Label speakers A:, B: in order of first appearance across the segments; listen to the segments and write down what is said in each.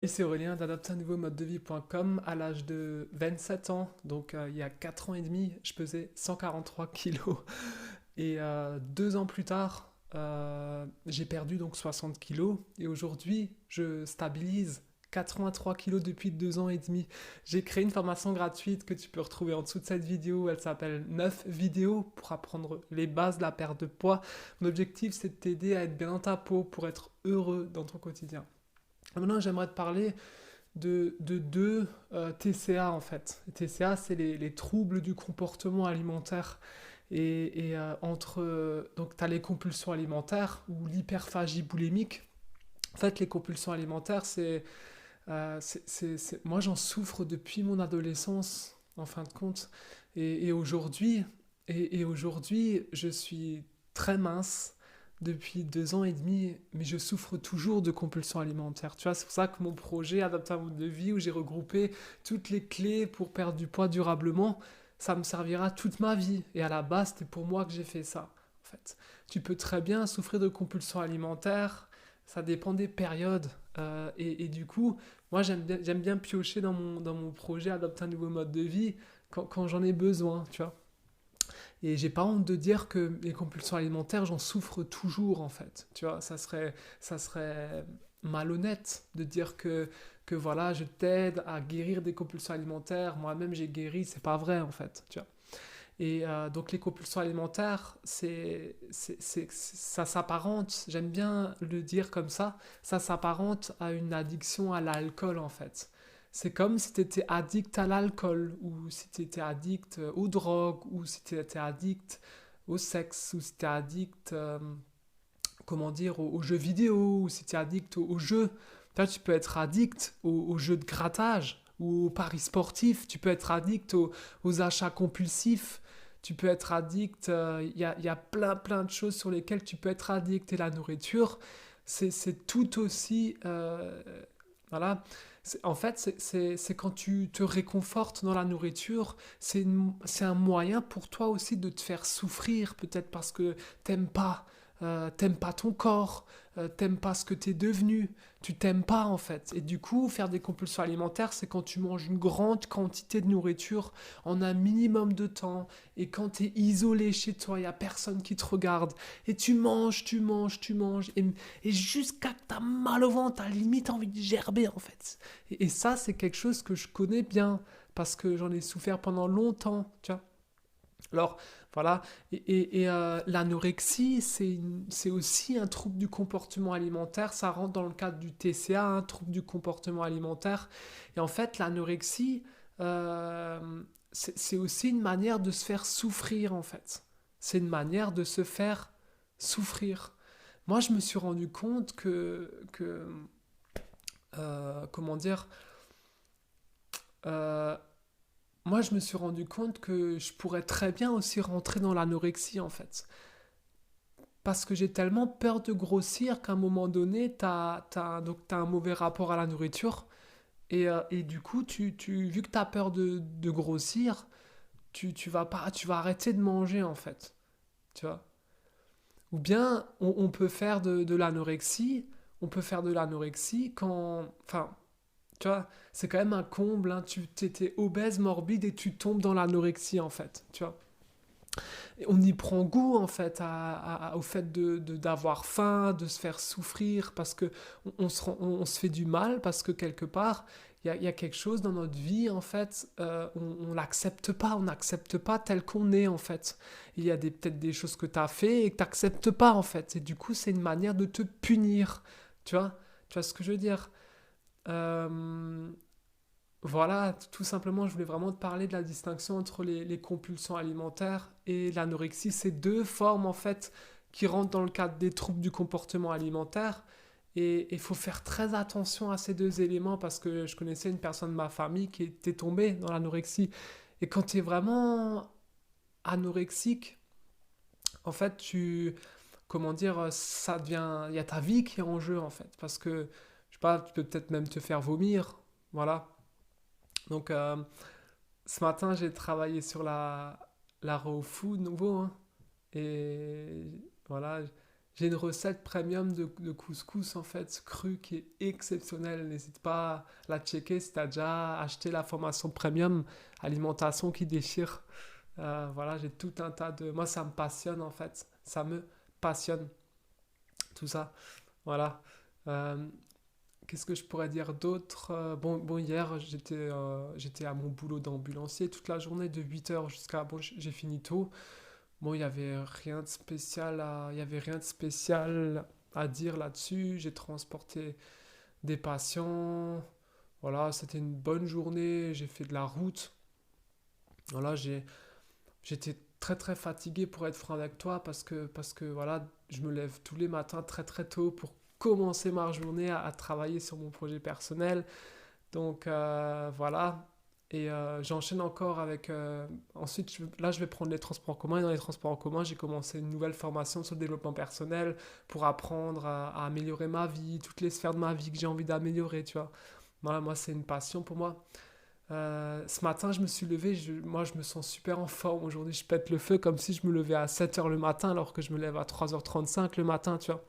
A: Et c'est Aurélien d'adopter un nouveau mode de vie.com à l'âge de 27 ans, donc il y a 4 ans et demi, je pesais 143 kilos. Et 2 ans plus tard, j'ai perdu donc 60 kilos. Et aujourd'hui, je stabilise 83 kilos depuis 2 ans et demi. J'ai créé une formation gratuite que tu peux retrouver en dessous de cette vidéo. Elle s'appelle 9 vidéos pour apprendre les bases de la perte de poids. Mon objectif, c'est de t'aider à être bien dans ta peau pour être heureux dans ton quotidien. Maintenant, j'aimerais te parler de deux TCA en fait. Les TCA, c'est les troubles du comportement alimentaire. Donc, tu as les compulsions alimentaires ou l'hyperphagie boulimique. En fait, les compulsions alimentaires, moi, j'en souffre depuis mon adolescence, en fin de compte. Et aujourd'hui, aujourd'hui, je suis très mince depuis 2 ans et demi, mais je souffre toujours de compulsions alimentaires. Tu vois, c'est pour ça que mon projet Adapter un mode de vie, où j'ai regroupé toutes les clés pour perdre du poids durablement, ça me servira toute ma vie. Et à la base, c'était pour moi que j'ai fait ça, en fait. Tu peux très bien souffrir de compulsions alimentaires, ça dépend des périodes. Et du coup, moi, j'aime bien piocher dans mon projet, adopter un nouveau mode de vie quand j'en ai besoin, tu vois. Et j'ai pas honte de dire que les compulsions alimentaires, j'en souffre toujours, en fait. Tu vois, ça serait malhonnête de dire que voilà, je t'aide à guérir des compulsions alimentaires. Moi-même, j'ai guéri, c'est pas vrai, en fait. Tu vois. Et donc les compulsions alimentaires, ça s'apparente, j'aime bien le dire comme ça s'apparente à une addiction à l'alcool en fait. C'est comme si tu étais addict à l'alcool, ou si tu étais addict aux drogues, ou si tu étais addict au sexe, ou si tu es addict, comment dire, aux jeux vidéo, ou si tu es addict aux jeux. Là, tu peux être addict aux jeux de grattage, ou aux paris sportifs, tu peux être addict aux achats compulsifs, tu peux être addict, y a plein de choses sur lesquelles tu peux être addict. Et la nourriture, c'est tout aussi... voilà. En fait, c'est quand tu te réconfortes dans la nourriture, c'est un moyen pour toi aussi de te faire souffrir, peut-être parce que t'aimes pas ton corps, t'aimes pas ce que t'es devenu, tu t'aimes pas en fait. Et du coup, faire des compulsions alimentaires, c'est quand tu manges une grande quantité de nourriture en un minimum de temps, et quand t'es isolé chez toi, il y a personne qui te regarde, et tu manges, tu manges, tu manges, et jusqu'à que t'as mal au ventre, t'as limite envie de gerber en fait. Et ça, c'est quelque chose que je connais bien, parce que j'en ai souffert pendant longtemps, tu vois. Alors, voilà, l'anorexie, c'est aussi un trouble du comportement alimentaire, ça rentre dans le cadre du TCA, un trouble du comportement alimentaire. Et en fait, l'anorexie, c'est aussi une manière de se faire souffrir, en fait. C'est une manière de se faire souffrir. Moi, je me suis rendu compte comment dire, euh, moi, je me suis rendu compte que je pourrais très bien aussi rentrer dans l'anorexie, en fait. Parce que j'ai tellement peur de grossir qu'à un moment donné, donc t'as un mauvais rapport à la nourriture. Et du coup, vu que tu as peur de grossir, tu vas pas, tu vas arrêter de manger, en fait. Tu vois. Ou bien, on peut faire de l'anorexie. On peut faire de l'anorexie quand... Enfin, tu vois, c'est quand même un comble. Hein, tu étais obèse, morbide, et tu tombes dans l'anorexie, en fait. Tu vois. On y prend goût en fait au fait d'avoir faim, de se faire souffrir, parce que on se fait du mal, parce que quelque part il y a quelque chose dans notre vie en fait, on l'accepte pas, on n'accepte pas tel qu'on est en fait. Il y a peut-être des choses que tu as fait et que tu n'acceptes pas en fait, et du coup c'est une manière de te punir, tu vois, tu vois ce que je veux dire. Euh, voilà, tout simplement, je voulais vraiment te parler de la distinction entre les compulsions alimentaires et l'anorexie. C'est deux formes, en fait, qui rentrent dans le cadre des troubles du comportement alimentaire. Et il faut faire très attention à ces deux éléments, parce que je connaissais une personne de ma famille qui était tombée dans l'anorexie. Et quand tu es vraiment anorexique, en fait, comment dire, ça devient, il y a ta vie qui est en jeu, en fait. Parce que, je sais pas, tu peux peut-être même te faire vomir. Voilà. Donc, ce matin, j'ai travaillé sur la raw food nouveau, hein. Et voilà, J'ai une recette premium de couscous en fait, cru, qui est exceptionnelle. N'hésite pas à la checker si tu as déjà acheté la formation premium alimentation qui déchire. Voilà, j'ai tout un tas de... Moi, ça me passionne en fait. Ça me passionne, tout ça. Voilà. Euh, Qu'est-ce que je pourrais dire d'autre? Bon, hier, j'étais à mon boulot d'ambulancier toute la journée, de 8 heures jusqu'à... Bon, j'ai fini tôt. Bon, il y avait rien de spécial à dire là-dessus. J'ai transporté des patients. Voilà, c'était une bonne journée. J'ai fait de la route. Voilà, j'étais très très fatigué pour être franc avec toi parce que voilà, je me lève tous les matins très très tôt pour commencer ma journée à travailler sur mon projet personnel. Donc voilà. Et j'enchaîne encore avec... ensuite, là, je vais prendre les transports en commun. Et dans les transports en commun, j'ai commencé une nouvelle formation sur le développement personnel pour apprendre à améliorer ma vie, toutes les sphères de ma vie que j'ai envie d'améliorer, tu vois. Voilà, moi, c'est une passion pour moi. Ce matin, je me suis levé, moi, je me sens super en forme. Aujourd'hui, je pète le feu comme si je me levais à 7 heures le matin alors que je me lève à 3h35 le matin, tu vois.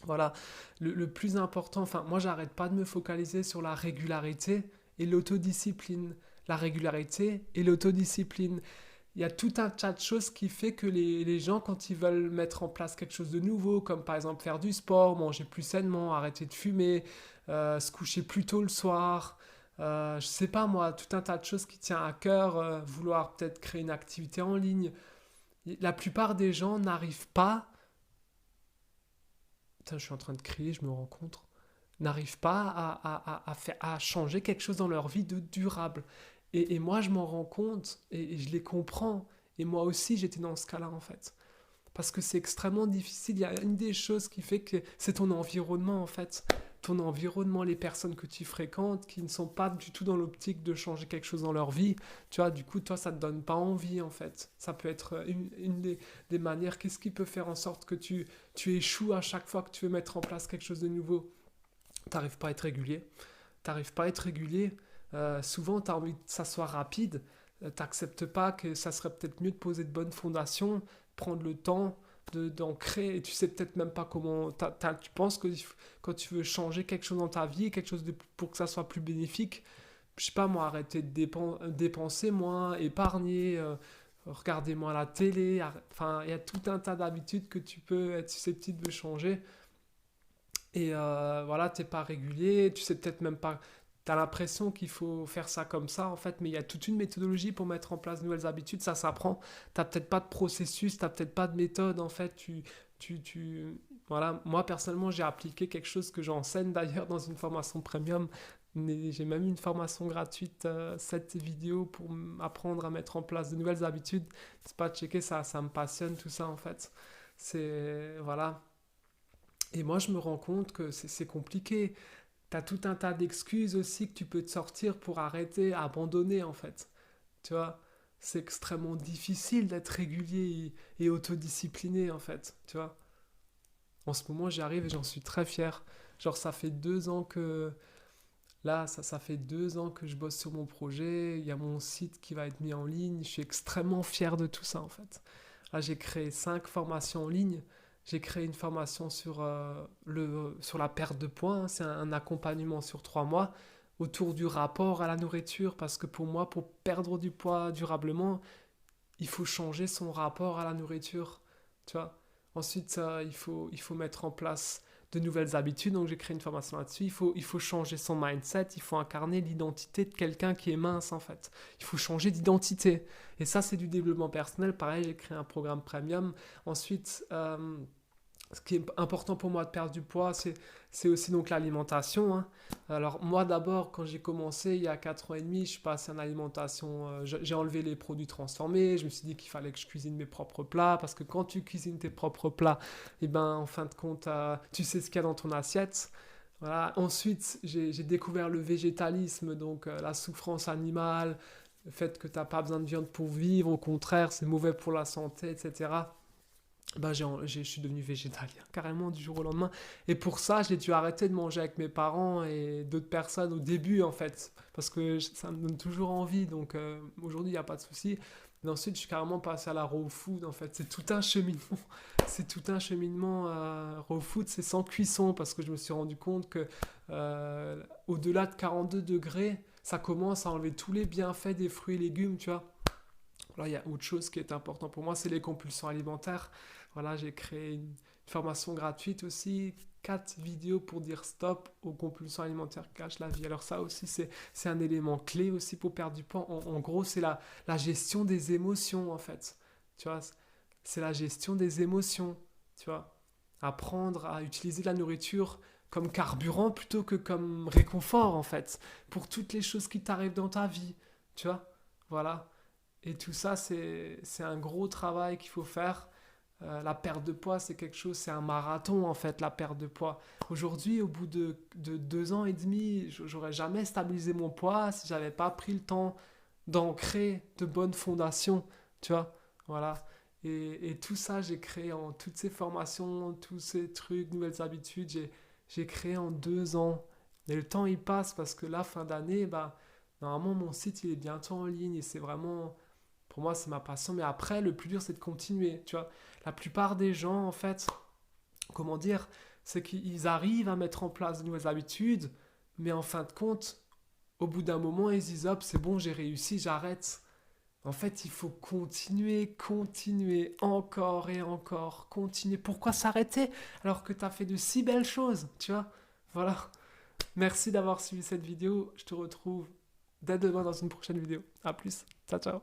A: Voilà, le plus important, enfin, moi, j'arrête pas de me focaliser sur la régularité et l'autodiscipline. La régularité et l'autodiscipline. Il y a tout un tas de choses qui fait que les gens, quand ils veulent mettre en place quelque chose de nouveau, comme par exemple faire du sport, manger plus sainement, arrêter de fumer, se coucher plus tôt le soir, je sais pas moi, tout un tas de choses qui tient à cœur, vouloir peut-être créer une activité en ligne. La plupart des gens n'arrivent pas, putain, je suis en train de crier, je me rends compte, n'arrivent pas à changer quelque chose dans leur vie de durable. Et moi, je m'en rends compte et je les comprends. Et moi aussi, j'étais dans ce cas-là, en fait. Parce que c'est extrêmement difficile. Il y a une des choses qui fait que c'est ton environnement, en fait. Ton environnement, les personnes que tu fréquentes, qui ne sont pas du tout dans l'optique de changer quelque chose dans leur vie. Tu vois, du coup, toi, ça ne te donne pas envie, en fait. Ça peut être une des manières. Qu'est-ce qui peut faire en sorte que tu échoues à chaque fois que tu veux mettre en place quelque chose de nouveau? T'arrives pas à être régulier. T'arrives pas à être régulier. Souvent, tu as envie que ça soit rapide. T'acceptes pas que ça serait peut-être mieux de poser de bonnes fondations, prendre le temps d'en créer. Et tu sais peut-être même pas comment. Tu penses que quand tu veux changer quelque chose dans ta vie, quelque chose pour que ça soit plus bénéfique, je sais pas moi, arrêter de dépenser moins, épargner, regarder moins la télé. Enfin, il y a tout un tas d'habitudes que tu peux être susceptible de changer. Et voilà, t'es pas régulier, tu sais peut-être même pas, t'as l'impression qu'il faut faire ça comme ça en fait, mais il y a toute une méthodologie pour mettre en place de nouvelles habitudes, ça s'apprend. T'as peut-être pas de processus, t'as peut-être pas de méthode en fait, Voilà, moi personnellement j'ai appliqué quelque chose que j'enseigne d'ailleurs dans une formation premium. Mais j'ai même une formation gratuite, cette vidéo pour apprendre à mettre en place de nouvelles habitudes. C'est pas checker ça, ça me passionne tout ça en fait. C'est voilà, et moi, je me rends compte que c'est compliqué. Tu as tout un tas d'excuses aussi que tu peux te sortir pour arrêter, abandonner en fait. Tu vois, c'est extrêmement difficile d'être régulier et autodiscipliné en fait. Tu vois, en ce moment, j'y arrive et j'en suis très fier. Genre, ça fait 2 ans que... Là, ça fait 2 ans que je bosse sur mon projet. Il y a mon site qui va être mis en ligne. Je suis extrêmement fier de tout ça en fait. Là, j'ai créé 5 formations en ligne. J'ai créé une formation sur la perte de poids, hein. C'est un accompagnement sur 3 mois autour du rapport à la nourriture. Parce que pour moi, pour perdre du poids durablement, il faut changer son rapport à la nourriture. Tu vois. Ensuite, il faut mettre en place de nouvelles habitudes. Donc, j'ai créé une formation là-dessus. Il faut changer son mindset. Il faut incarner l'identité de quelqu'un qui est mince, en fait. Il faut changer d'identité. Et ça, c'est du développement personnel. Pareil, j'ai créé un programme premium. Ensuite, ce qui est important pour moi de perdre du poids, c'est aussi donc l'alimentation, hein. Alors moi d'abord, quand j'ai commencé il y a 4 ans et demi, je suis passé en alimentation, j'ai enlevé les produits transformés, je me suis dit qu'il fallait que je cuisine mes propres plats, parce que quand tu cuisines tes propres plats, et ben en fin de compte, tu sais ce qu'il y a dans ton assiette. Voilà. Ensuite, j'ai découvert le végétalisme, donc la souffrance animale, le fait que tu n'as pas besoin de viande pour vivre, au contraire, c'est mauvais pour la santé, etc. Ben, je suis devenu végétalien carrément du jour au lendemain. Et pour ça, j'ai dû arrêter de manger avec mes parents et d'autres personnes au début en fait. Parce que ça me donne toujours envie. Donc aujourd'hui, il n'y a pas de souci. Et ensuite, je suis carrément passé à la raw food, en fait. C'est tout un cheminement. C'est tout un cheminement. Raw food, c'est sans cuisson, parce que je me suis rendu compte que au-delà de 42 degrés, ça commence à enlever tous les bienfaits des fruits et légumes, tu vois. Là, il y a autre chose qui est important pour moi, c'est les compulsions alimentaires. Voilà, j'ai créé une formation gratuite aussi, 4 vidéos pour dire stop aux compulsions alimentaires qui gâchent la vie. Alors ça aussi, c'est un élément clé aussi pour perdre du poids. En gros, c'est la gestion des émotions, en fait. Tu vois, c'est la gestion des émotions, tu vois. Apprendre à utiliser la nourriture comme carburant plutôt que comme réconfort, en fait, pour toutes les choses qui t'arrivent dans ta vie, tu vois. Voilà. Et tout ça, c'est un gros travail qu'il faut faire. La perte de poids, c'est quelque chose, c'est un marathon en fait, la perte de poids. Aujourd'hui, au bout de 2 ans et demi, j'aurais jamais stabilisé mon poids si j'avais pas pris le temps d'ancrer de bonnes fondations, tu vois. Voilà. Et tout ça, j'ai créé en toutes ces formations, tous ces trucs, nouvelles habitudes, j'ai créé en 2 ans. Et le temps, il passe parce que là, fin d'année, bah, normalement, mon site, il est bientôt en ligne et c'est vraiment pour moi, c'est ma passion. Mais après, le plus dur, c'est de continuer. Tu vois, la plupart des gens, en fait, comment dire, c'est qu'ils arrivent à mettre en place de nouvelles habitudes, mais en fin de compte, au bout d'un moment, ils se disent, hop, c'est bon, j'ai réussi, j'arrête. En fait, il faut continuer, continuer, encore et encore, continuer. Pourquoi s'arrêter alors que tu as fait de si belles choses, tu vois? Voilà. Merci d'avoir suivi cette vidéo. Je te retrouve dès demain dans une prochaine vidéo. À plus. Ciao, ciao.